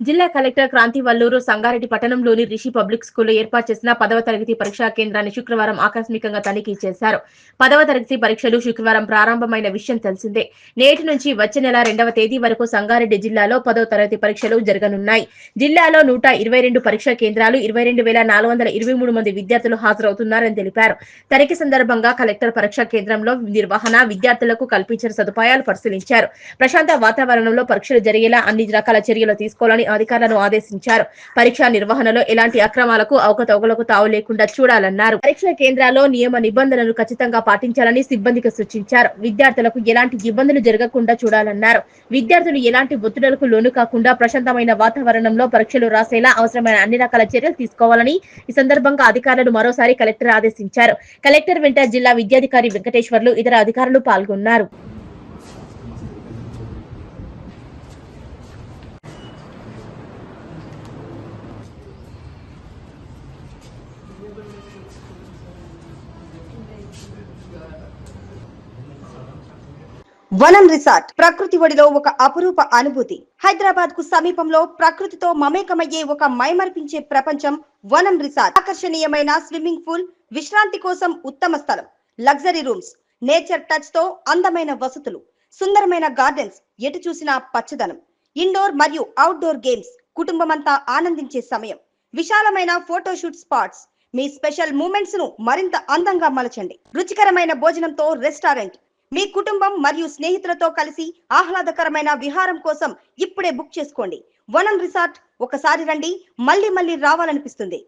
జిల్లా కలెక్టర్ క్రాంతి వల్లూరు సంగారెడ్డి పట్టణంలోని రిషి పబ్లిక్ స్కూల్లో ఏర్పాటు చేసిన 10వ తరగతి పరీక్షా కేంద్రాన్ని శుక్రవారం ఆకస్మికంగా తనిఖీ చేశారు. 10వ తరగతి పరీక్షలు శుక్రవారం ప్రారంభమైన విషయం తెలిసిందే. నేటి నుంచి వచ్చే నెల 2వ తేదీ వరకు సంగారెడ్డి జిల్లాలో 10వ తరగతి పరీక్షలు జరగనున్నాయి. జిల్లాలో 122 పరీక్షా కేంద్రాలు 22,423 మంది విద్యార్థులు హాజరవుతున్నారని తెలిపారు. తనిఖీ సందర్భంగా కలెక్టర్ పరీక్షా కేంద్రంలో నిర్వహణ, విద్యార్థులకు కల్పించిన సదుపాయాలు పరిశీలించారు. ప్రశాంత వాతావరణంలో పరీక్షలు జరిగేలా అన్ని రకాల చర్యలు తీసుకోవాలని అధికారులను ఆదేశించారు. పరీక్షా నిర్వహణలో ఎలాంటి అక్రమాలకు, అవకతవకలకు తావు లేకుండా చూడాలన్నారు. పరీక్షా కేంద్రాల్లో నియమ నిబంధనలు ఖచ్చితంగా పాటించాలని సిబ్బందికి సూచించారు. విద్యార్థులకు ఎలాంటి ఇబ్బందులు జరగకుండా చూడాలన్నారు. విద్యార్థులు ఎలాంటి ఒత్తిడులకు లోను కాకుండా ప్రశాంతమైన వాతావరణంలో పరీక్షలు రాసేలా అవసరమైన అన్ని రకాల చర్యలు తీసుకోవాలని ఈ సందర్భంగా అధికారులను మరోసారి కలెక్టర్ ఆదేశించారు. కలెక్టర్ వెంట జిల్లా విద్యాధికారి వెంకటేశ్వర్లు, ఇతర అధికారులు పాల్గొన్నారు. వనం రిసార్ట్ ప్రకృతి ఒడిలో ఒక అపురూప అనుభూతి. హైదరాబాద్ కు సమీపంలో ప్రకృతితో మమేకమయ్యే ఒక మైమర్పించే ప్రపంచం వనం రిసార్ట్. ఆకర్షణీయమైన స్విమ్మింగ్ పూల్, విశ్రాంతి కోసం ఉత్తమ స్థలం, లగ్జరీ రూమ్స్, నేచర్ టచ్ తో అందమైన వసతులు, సుందరమైన గార్డెన్స్, ఎటు చూసినా పచ్చదనం, ఇండోర్ మరియు అవుట్డోర్ గేమ్స్, కుటుంబమంతా ఆనందించే సమయం, విశాలమైన ఫోటోషూట్ స్పాట్స్. మీ స్పెషల్ మూమెంట్స్ ను మరింత అందంగా మలచండి. రుచికరమైన భోజనంతో రెస్టారెంట్. మీ కుటుంబం మరియు స్నేహితులతో కలిసి ఆహ్లాదకరమైన విహారం కోసం ఇప్పుడే బుక్ చేసుకోండి. వనం రిసార్ట్ ఒకసారి రండి, మళ్ళీ రావాలనిపిస్తుంది.